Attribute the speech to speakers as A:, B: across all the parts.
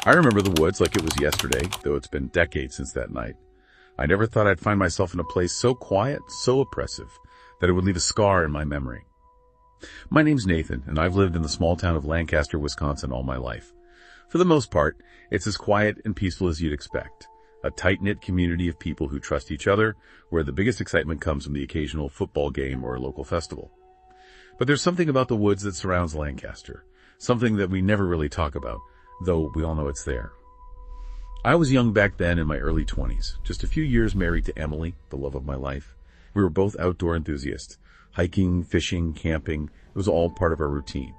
A: I remember the woods like it was yesterday, though it's been decades since that night. I never thought I'd find myself in a place so quiet, so oppressive, that it would leave a scar in my memory. My name's Nathan, and I've lived in the small town of Lancaster, Wisconsin all my life. For the most part, it's as quiet and peaceful as you'd expect. A tight-knit community of people who trust each other, where the biggest excitement comes from the occasional football game or a local festival. But there's something about the woods that surrounds Lancaster, something that we never really talk about, though we all know it's there. I was young back then in my early 20s, just a few years married to Emily, the love of my life. We were both outdoor enthusiasts. Hiking, fishing, camping, it was all part of our routine.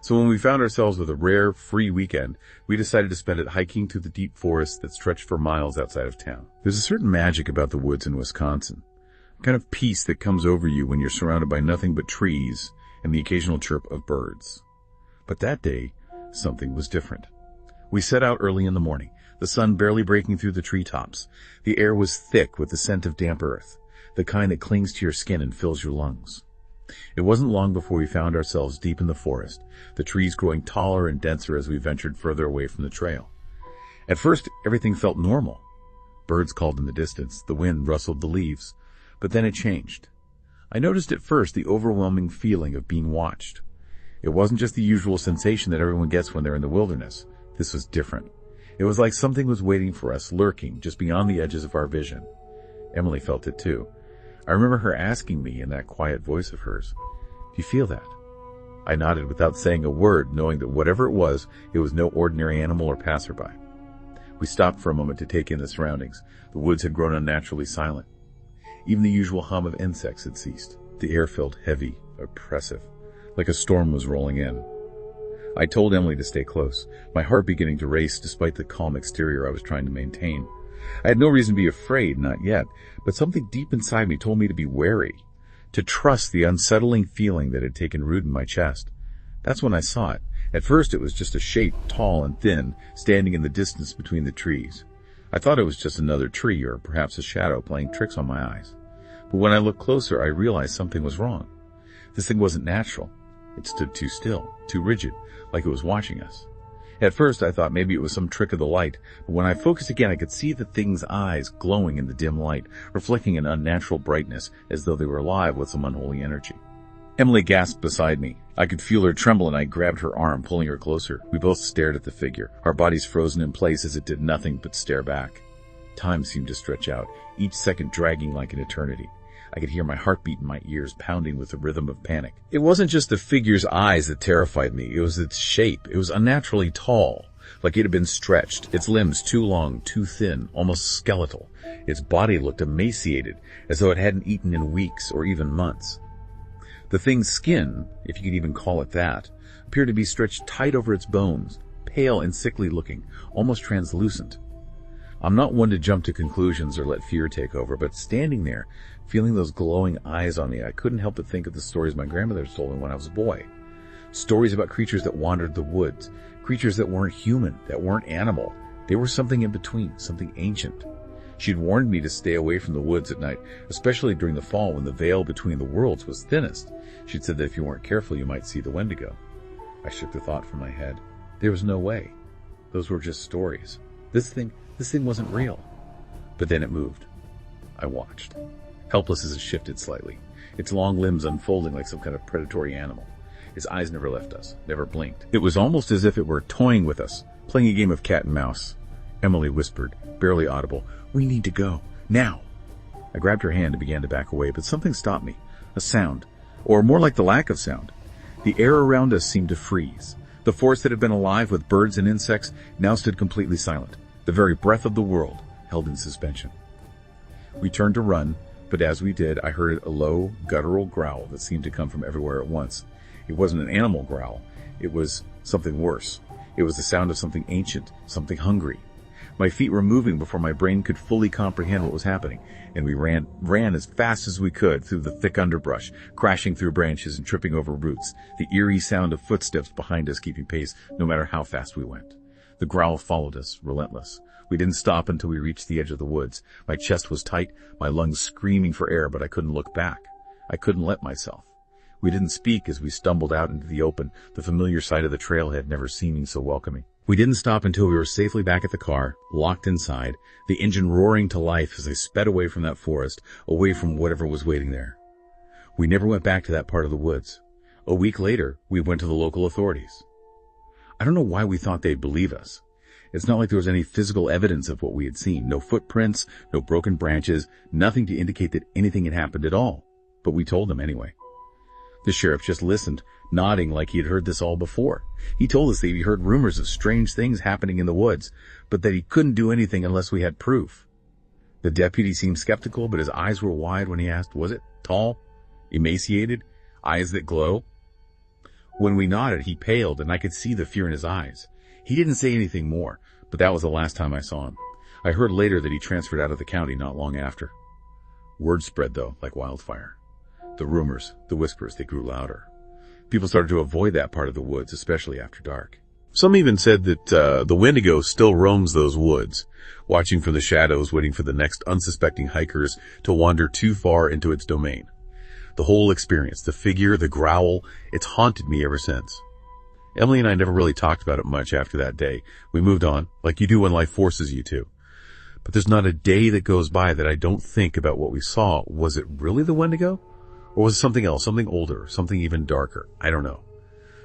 A: So when we found ourselves with a rare, free weekend, we decided to spend it hiking through the deep forest that stretched for miles outside of town. There's a certain magic about the woods in Wisconsin, a kind of peace that comes over you when you're surrounded by nothing but trees and the occasional chirp of birds. But that day, something was different. We set out early in the morning, the sun barely breaking through the treetops. The air was thick with the scent of damp earth, the kind that clings to your skin and fills your lungs. It wasn't long before we found ourselves deep in the forest, the trees growing taller and denser as we ventured further away from the trail. At first, everything felt normal. Birds called in the distance, the wind rustled the leaves, but then it changed. I noticed at first the overwhelming feeling of being watched. It wasn't just the usual sensation that everyone gets when they're in the wilderness. This was different. It was like something was waiting for us, lurking just beyond the edges of our vision. Emily felt it too. I remember her asking me in that quiet voice of hers, "Do you feel that?" I nodded without saying a word, knowing that whatever it was no ordinary animal or passerby. We stopped for a moment to take in the surroundings. The woods had grown unnaturally silent. Even the usual hum of insects had ceased. The air felt heavy, oppressive, like a storm was rolling in. I told Emily to stay close, my heart beginning to race despite the calm exterior I was trying to maintain. I had no reason to be afraid, not yet, but something deep inside me told me to be wary, to trust the unsettling feeling that had taken root in my chest. That's when I saw it. At first it was just a shape, tall and thin, standing in the distance between the trees. I thought it was just another tree or perhaps a shadow playing tricks on my eyes. But when I looked closer, I realized something was wrong. This thing wasn't natural. It stood too still, too rigid, like it was watching us. At first, I thought maybe it was some trick of the light, but when I focused again, I could see the thing's eyes glowing in the dim light, reflecting an unnatural brightness as though they were alive with some unholy energy. Emily gasped beside me. I could feel her tremble, and I grabbed her arm, pulling her closer. We both stared at the figure, our bodies frozen in place as it did nothing but stare back. Time seemed to stretch out, each second dragging like an eternity. I could hear my heartbeat in my ears pounding with the rhythm of panic. It wasn't just the figure's eyes that terrified me. It was its shape. It was unnaturally tall, like it had been stretched, its limbs too long, too thin, almost skeletal. Its body looked emaciated, as though it hadn't eaten in weeks or even months. The thing's skin, if you could even call it that, appeared to be stretched tight over its bones, pale and sickly looking, almost translucent. I'm not one to jump to conclusions or let fear take over, but standing there, feeling those glowing eyes on me, I couldn't help but think of the stories my grandmother told me when I was a boy. Stories about creatures that wandered the woods, creatures that weren't human, that weren't animal. They were something in between, something ancient. She'd warned me to stay away from the woods at night, especially during the fall when the veil between the worlds was thinnest. She'd said that if you weren't careful, you might see the Wendigo. I shook the thought from my head. There was no way. Those were just stories. This thing wasn't real. But then it moved. I watched, helpless as it shifted slightly, its long limbs unfolding like some kind of predatory animal. Its eyes never left us, never blinked. It was almost as if it were toying with us, playing a game of cat and mouse. Emily whispered, barely audible, "We need to go. Now." I grabbed her hand and began to back away, but something stopped me. A sound, or more like the lack of sound. The air around us seemed to freeze. The forest that had been alive with birds and insects now stood completely silent. The very breath of the world held in suspension. We turned to run, but as we did, I heard a low, guttural growl that seemed to come from everywhere at once. It wasn't an animal growl. It was something worse. It was the sound of something ancient, something hungry. My feet were moving before my brain could fully comprehend what was happening, and we ran as fast as we could through the thick underbrush, crashing through branches and tripping over roots, the eerie sound of footsteps behind us keeping pace no matter how fast we went. The growl followed us, relentless. We didn't stop until we reached the edge of the woods. My chest was tight, my lungs screaming for air, but I couldn't look back. I couldn't let myself. We didn't speak as we stumbled out into the open, the familiar side of the trailhead never seeming so welcoming. We didn't stop until we were safely back at the car, locked inside, the engine roaring to life as they sped away from that forest, away from whatever was waiting there. We never went back to that part of the woods. A week later, we went to the local authorities. I don't know why we thought they'd believe us. It's not like there was any physical evidence of what we had seen. No footprints, no broken branches, nothing to indicate that anything had happened at all. But we told them anyway. The sheriff just listened, nodding like he had heard this all before. He told us that he heard rumors of strange things happening in the woods, but that he couldn't do anything unless we had proof. The deputy seemed skeptical, but his eyes were wide when he asked, was it tall, emaciated, eyes that glow? When we nodded, he paled, and I could see the fear in his eyes. He didn't say anything more, but that was the last time I saw him. I heard later that he transferred out of the county not long after. Word spread, though, like wildfire. The rumors, the whispers, they grew louder. People started to avoid that part of the woods, especially after dark. Some even said that the Wendigo still roams those woods, watching from the shadows, waiting for the next unsuspecting hikers to wander too far into its domain. The whole experience, the figure, the growl, it's haunted me ever since. Emily and I never really talked about it much after that day. We moved on, like you do when life forces you to. But there's not a day that goes by that I don't think about what we saw. Was it really the Wendigo? Or was it something else, something older, something even darker? I don't know.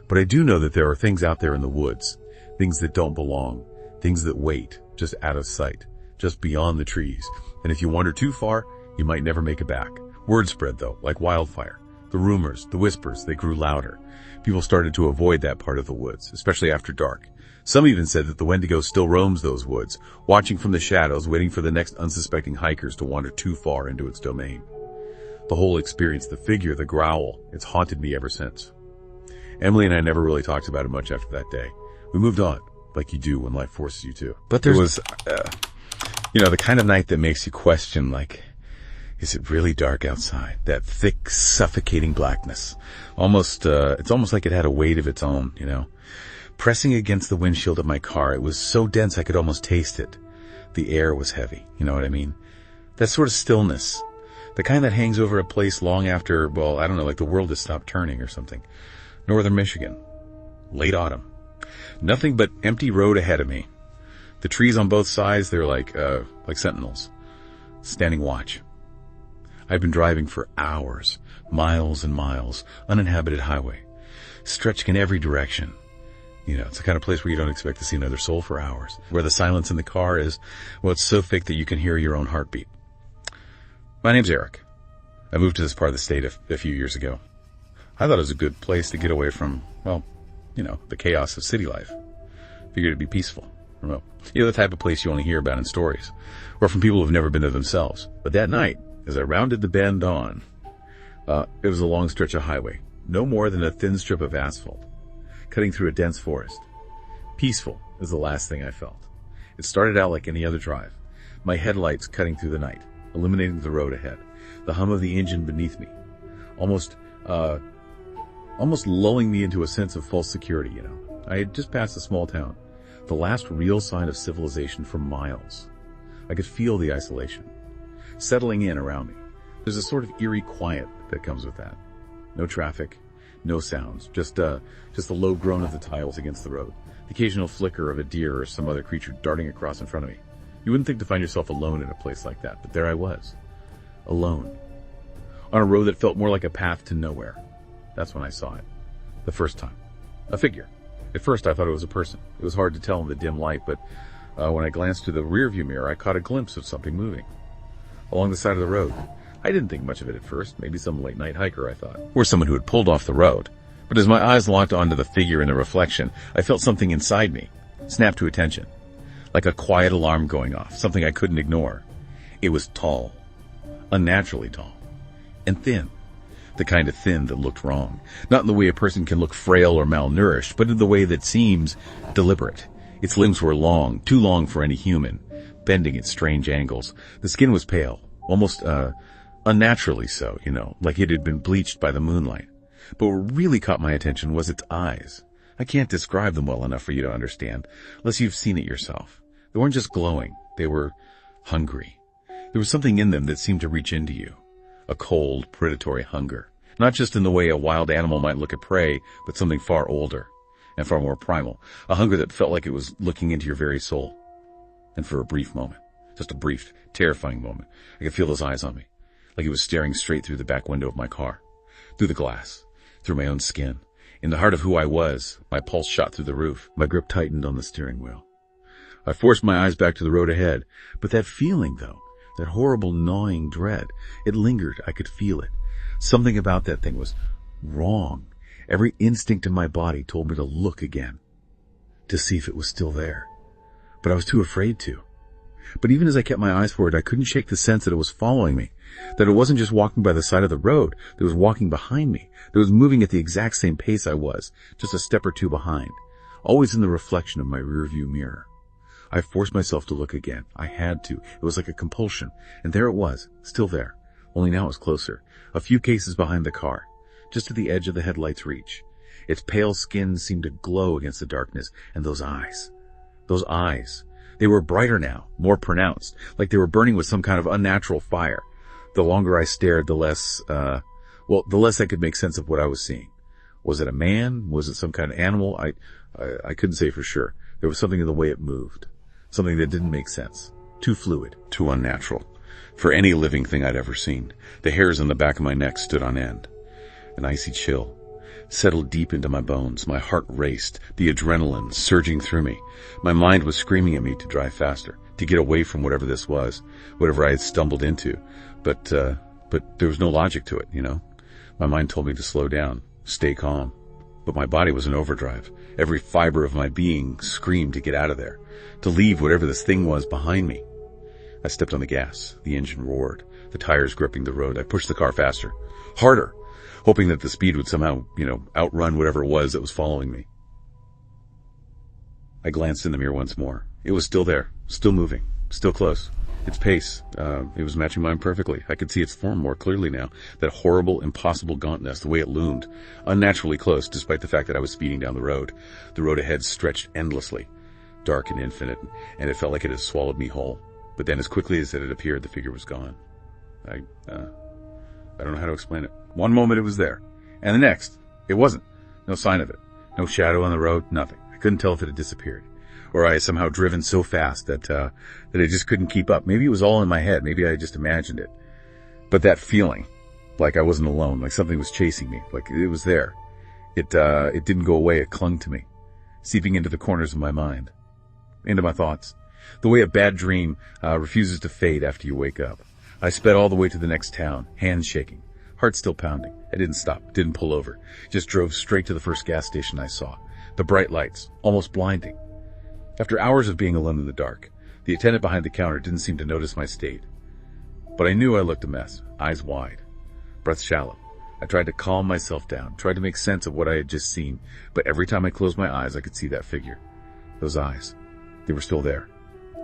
A: But I do know that there are things out there in the woods, things that don't belong, things that wait, just out of sight, just beyond the trees. And if you wander too far, you might never make it back. Word spread, though, like wildfire. The rumors, the whispers, they grew louder. People started to avoid that part of the woods, especially after dark. Some even said that the Wendigo still roams those woods, watching from the shadows, waiting for the next unsuspecting hikers to wander too far into its domain. The whole experience, the figure, the growl, it's haunted me ever since. Emily and I never really talked about it much after that day. We moved on, like you do when life forces you to. But there was, the kind of night that makes you question, like, is it really dark outside? That thick, suffocating blackness. It's almost like it had a weight of its own, Pressing against the windshield of my car, it was so dense I could almost taste it. The air was heavy, you know what I mean? That sort of stillness. The kind that hangs over a place long after, like the world has stopped turning or something. Northern Michigan. Late autumn. Nothing but empty road ahead of me. The trees on both sides, they're like sentinels. Standing watch. I've been driving for hours, miles and miles, uninhabited highway, stretching in every direction. It's the kind of place where you don't expect to see another soul for hours, where the silence in the car is, it's so thick that you can hear your own heartbeat. My name's Eric. I moved to this part of the state a few years ago. I thought it was a good place to get away from, the chaos of city life. Figured it'd be peaceful, remote. The type of place you only hear about in stories, or from people who've never been there themselves. But that night, as I rounded the bend on, it was a long stretch of highway, no more than a thin strip of asphalt, cutting through a dense forest. Peaceful is the last thing I felt. It started out like any other drive. My headlights cutting through the night, illuminating the road ahead, the hum of the engine beneath me, almost lulling me into a sense of false security, I had just passed a small town, the last real sign of civilization for miles. I could feel the isolation settling in around me. There's a sort of eerie quiet that comes with that. No traffic, no sounds, just the low groan of the tiles against the road, the occasional flicker of a deer or some other creature darting across in front of me. You wouldn't think to find yourself alone in a place like that, but there I was, alone, on a road that felt more like a path to nowhere. That's when I saw it, the first time. A figure. At first I thought it was a person. It was hard to tell in the dim light, but when I glanced through the rearview mirror, I caught a glimpse of something moving along the side of the road. I didn't think much of it at first, maybe some late-night hiker, I thought, or someone who had pulled off the road. But as my eyes locked onto the figure in the reflection, I felt something inside me snap to attention, like a quiet alarm going off, something I couldn't ignore. It was tall, unnaturally tall, and thin, the kind of thin that looked wrong. Not in the way a person can look frail or malnourished, but in the way that seems deliberate. Its limbs were long, too long for any human, bending at strange angles. The skin was pale, almost unnaturally so, like it had been bleached by the moonlight. But what really caught my attention was its eyes. I can't describe them well enough for you to understand, unless you've seen it yourself. They weren't just glowing, they were hungry. There was something in them that seemed to reach into you. A cold, predatory hunger. Not just in the way a wild animal might look at prey, but something far older and far more primal, a hunger that felt like it was looking into your very soul. And for a brief moment, just a brief, terrifying moment, I could feel those eyes on me, like he was staring straight through the back window of my car, through the glass, through my own skin. In the heart of who I was, my pulse shot through the roof. My grip tightened on the steering wheel. I forced my eyes back to the road ahead, but that feeling, though, that horrible gnawing dread, it lingered. I could feel it. Something about that thing was wrong. Every instinct in my body told me to look again, to see if it was still there. But I was too afraid to. But even as I kept my eyes forward, I couldn't shake the sense that it was following me, that it wasn't just walking by the side of the road, that it was walking behind me, that it was moving at the exact same pace I was, just a step or two behind, always in the reflection of my rearview mirror. I forced myself to look again. I had to. It was like a compulsion. And there it was, still there. Only now it was closer. A few paces behind the car, just to the edge of the headlight's reach. Its pale skin seemed to glow against the darkness. And those eyes. They were brighter now, more pronounced, like they were burning with some kind of unnatural fire. The longer I stared, the less I could make sense of what I was seeing. Was it a man? Was it some kind of animal? I couldn't say for sure. There was something in the way it moved. Something that didn't make sense. Too fluid. Too unnatural. For any living thing I'd ever seen. The hairs on the back of my neck stood on end. An icy chill settled deep into my bones. My heart raced, the adrenaline surging through me. My mind was screaming at me to drive faster, to get away from whatever this was, whatever I had stumbled into. But there was no logic to it, you know. My mind told me to slow down, stay calm. But my body was in overdrive. Every fiber of my being screamed to get out of there, to leave whatever this thing was behind me. I stepped on the gas. The engine roared, the tires gripping the road. I pushed the car faster, harder, hoping that the speed would somehow, outrun whatever it was that was following me. I glanced in the mirror once more. It was still there, still moving, still close. Its pace, it was matching mine perfectly. I could see its form more clearly now. That horrible, impossible gauntness, the way it loomed, unnaturally close despite the fact that I was speeding down the road. The road ahead stretched endlessly, dark and infinite, and it felt like it had swallowed me whole. But then as quickly as it had appeared, the figure was gone. I don't know how to explain it. One moment it was there, and the next, it wasn't. No sign of it. No shadow on the road, nothing. I couldn't tell if it had disappeared, or I had somehow driven so fast that I just couldn't keep up. Maybe it was all in my head. Maybe I just imagined it. But that feeling, like I wasn't alone, like something was chasing me, like it was there. It didn't go away. It clung to me, seeping into the corners of my mind, into my thoughts. The way a bad dream refuses to fade after you wake up. I sped all the way to the next town, hands shaking, heart still pounding. I didn't stop, didn't pull over, just drove straight to the first gas station I saw. The bright lights, almost blinding. After hours of being alone in the dark, the attendant behind the counter didn't seem to notice my state. But I knew I looked a mess, eyes wide, breath shallow. I tried to calm myself down, tried to make sense of what I had just seen, but every time I closed my eyes, I could see that figure. Those eyes, they were still there,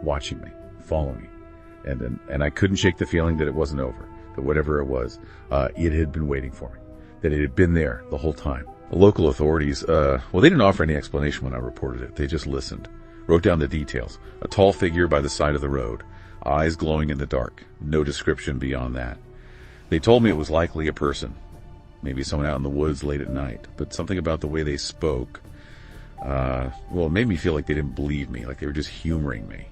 A: watching me, following me. And I couldn't shake the feeling that it wasn't over, that whatever it was, it had been waiting for me, that it had been there the whole time. The local authorities, they didn't offer any explanation when I reported it. They just listened, wrote down the details. A tall figure by the side of the road, eyes glowing in the dark, no description beyond that. They told me it was likely a person, maybe someone out in the woods late at night, but something about the way they spoke, it made me feel like they didn't believe me, like they were just humoring me,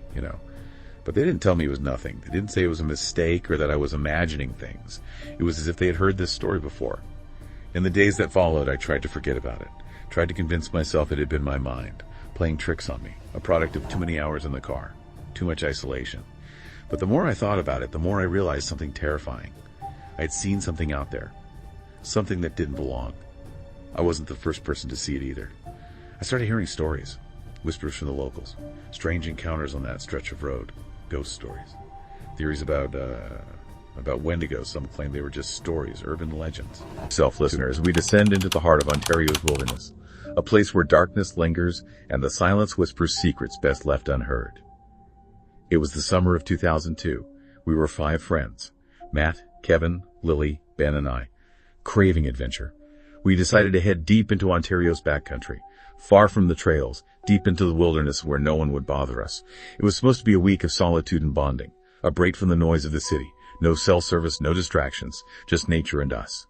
A: But they didn't tell me it was nothing. They didn't say it was a mistake or that I was imagining things. It was as if they had heard this story before. In the days that followed, I tried to forget about it, tried to convince myself it had been my mind, playing tricks on me, a product of too many hours in the car, too much isolation. But the more I thought about it, the more I realized something terrifying. I had seen something out there, something that didn't belong. I wasn't the first person to see it either. I started hearing stories, whispers from the locals, strange encounters on that stretch of road. Ghost stories, theories about Wendigo. Some claim they were just stories, urban legends. Listeners, we descend into the heart of Ontario's wilderness, a place where darkness lingers and the silence whispers secrets best left unheard. It was the summer of 2002. We were 5 friends, Matt, Kevin, Lily, Ben, and I, craving adventure. We decided to head deep into Ontario's backcountry, far from the trails, deep into the wilderness where no one would bother us. It was supposed to be a week of solitude and bonding, a break from the noise of the city. No cell service, no distractions, just nature and us.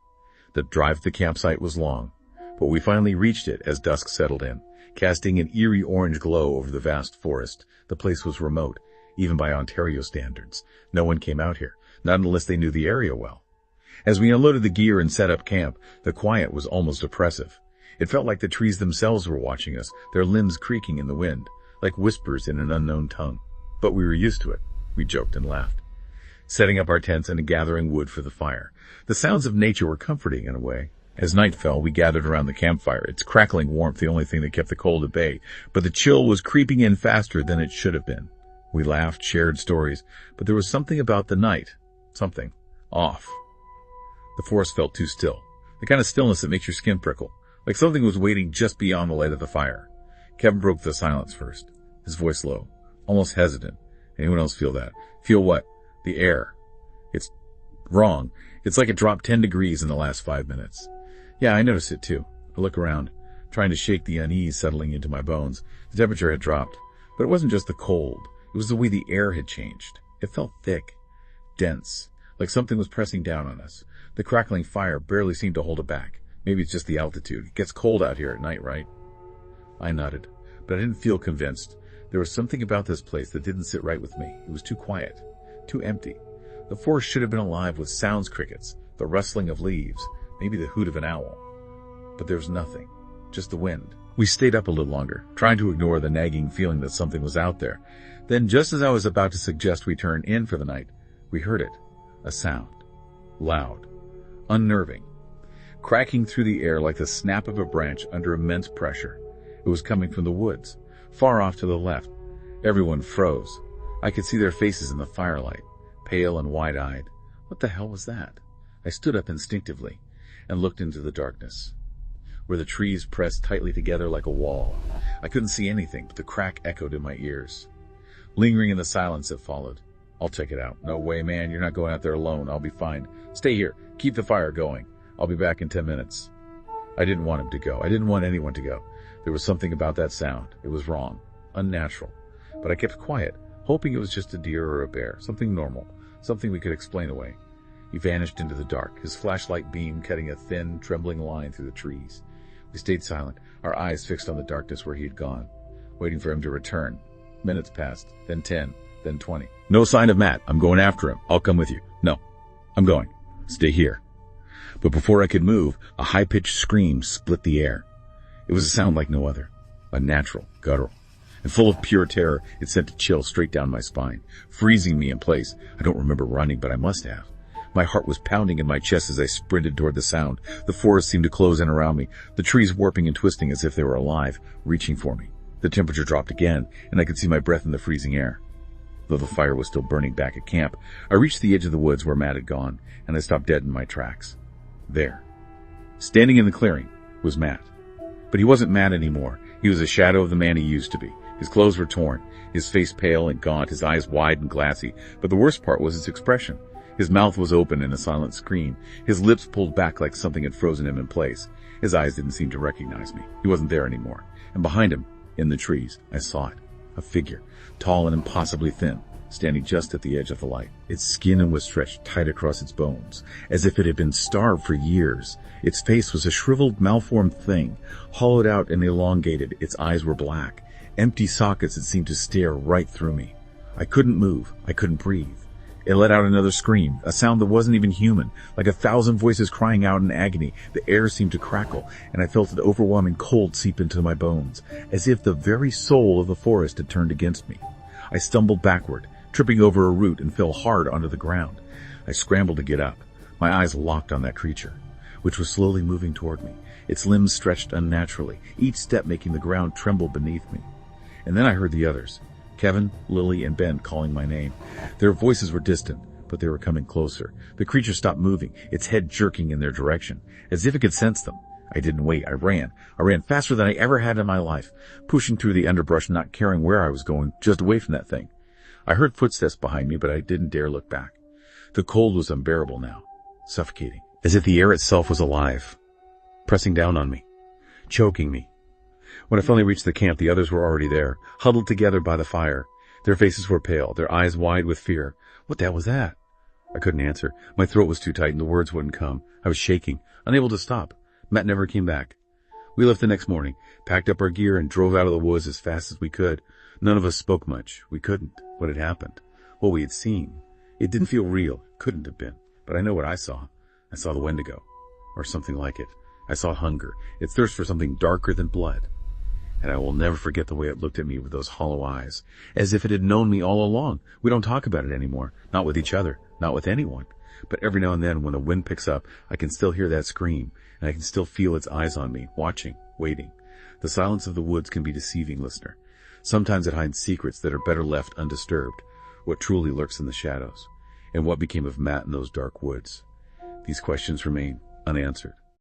A: The drive to the campsite was long, but we finally reached it as dusk settled in, casting an eerie orange glow over the vast forest. The place was remote, even by Ontario standards. No one came out here, not unless they knew the area well. As we unloaded the gear and set up camp, the quiet was almost oppressive. It felt like the trees themselves were watching us, their limbs creaking in the wind, like whispers in an unknown tongue. But we were used to it. We joked and laughed, setting up our tents and gathering wood for the fire. The sounds of nature were comforting in a way. As night fell, we gathered around the campfire, its crackling warmth the only thing that kept the cold at bay, but the chill was creeping in faster than it should have been. We laughed, shared stories, but there was something about the night. Something off. The forest felt too still, the kind of stillness that makes your skin prickle, like something was waiting just beyond the light of the fire. Kevin broke the silence first, his voice low, almost hesitant. Anyone else feel that? Feel what? The air. It's wrong. It's like it dropped 10 degrees in the last 5 minutes. Yeah, I noticed it too. I look around, trying to shake the unease settling into my bones. The temperature had dropped, but it wasn't just the cold. It was the way the air had changed. It felt thick, dense, like something was pressing down on us. The crackling fire barely seemed to hold it back. Maybe it's just the altitude. It gets cold out here at night, right? I nodded, but I didn't feel convinced. There was something about this place that didn't sit right with me. It was too quiet, too empty. The forest should have been alive with sounds, crickets, the rustling of leaves, maybe the hoot of an owl. But there was nothing, just the wind. We stayed up a little longer, trying to ignore the nagging feeling that something was out there. Then, just as I was about to suggest we turn in for the night, we heard it. A sound. Loud. Unnerving. Cracking through the air like the snap of a branch under immense pressure. It was coming from the woods, far off to the left. Everyone froze. I could see their faces in the firelight, pale and wide-eyed. What the hell was that? I stood up instinctively and looked into the darkness, where the trees pressed tightly together like a wall. I couldn't see anything, but the crack echoed in my ears. Lingering in the silence that followed. I'll check it out. No way, man. You're not going out there alone. I'll be fine. Stay here. Keep the fire going. I'll be back in 10 minutes. I didn't want him to go. I didn't want anyone to go. There was something about that sound. It was wrong. Unnatural. But I kept quiet, hoping it was just a deer or a bear. Something normal. Something we could explain away. He vanished into the dark, his flashlight beam cutting a thin, trembling line through the trees. We stayed silent, our eyes fixed on the darkness where he had gone, waiting for him to return. Minutes passed, then 10, then 20. No sign of Matt. I'm going after him. I'll come with you. No, I'm going. Stay here. But before I could move, a high-pitched scream split the air. It was a sound like no other, unnatural, guttural, and full of pure terror. It sent a chill straight down my spine, freezing me in place. I don't remember running, but I must have. My heart was pounding in my chest as I sprinted toward the sound. The forest seemed to close in around me, the trees warping and twisting as if they were alive, reaching for me. The temperature dropped again, and I could see my breath in the freezing air. Though the fire was still burning back at camp, I reached the edge of the woods where Matt had gone, and I stopped dead in my tracks. There, standing in the clearing, was Matt. But he wasn't Matt anymore. He was a shadow of the man he used to be. His clothes were torn, his face pale and gaunt, his eyes wide and glassy, but the worst part was his expression. His mouth was open in a silent scream, his lips pulled back like something had frozen him in place. His eyes didn't seem to recognize me. He wasn't there anymore. And behind him, in the trees, I saw it. A figure, tall and impossibly thin, standing just at the edge of the light. Its skin was stretched tight across its bones, as if it had been starved for years. Its face was a shriveled, malformed thing, hollowed out and elongated. Its eyes were black, empty sockets that seemed to stare right through me. I couldn't move. I couldn't breathe. It let out another scream, a sound that wasn't even human, like 1,000 voices crying out in agony. The air seemed to crackle, and I felt an overwhelming cold seep into my bones, as if the very soul of the forest had turned against me. I stumbled backward, tripping over a root, and fell hard onto the ground. I scrambled to get up, my eyes locked on that creature, which was slowly moving toward me, its limbs stretched unnaturally, each step making the ground tremble beneath me. And then I heard the others. Kevin, Lily, and Ben calling my name. Their voices were distant, but they were coming closer. The creature stopped moving, its head jerking in their direction, as if it could sense them. I didn't wait. I ran. I ran faster than I ever had in my life, pushing through the underbrush, not caring where I was going, just away from that thing. I heard footsteps behind me, but I didn't dare look back. The cold was unbearable now, suffocating, as if the air itself was alive, pressing down on me, choking me. When I finally reached the camp, the others were already there, huddled together by the fire. Their faces were pale, their eyes wide with fear. What the hell was that? I couldn't answer. My throat was too tight and the words wouldn't come. I was shaking, unable to stop. Matt never came back. We left the next morning, packed up our gear, and drove out of the woods as fast as we could. None of us spoke much. We couldn't. What had happened? What we had seen. It didn't feel real. Couldn't have been. But I know what I saw. I saw the Wendigo. Or something like it. I saw hunger. Its thirst for something darker than blood. And I will never forget the way it looked at me with those hollow eyes, as if it had known me all along. We don't talk about it anymore. Not with each other. Not with anyone. But every now and then, when the wind picks up, I can still hear that scream, and I can still feel its eyes on me, watching, waiting. The silence of the woods can be deceiving, listener. Sometimes it hides secrets that are better left undisturbed. What truly lurks in the shadows? And what became of Matt in those dark woods? These questions remain unanswered.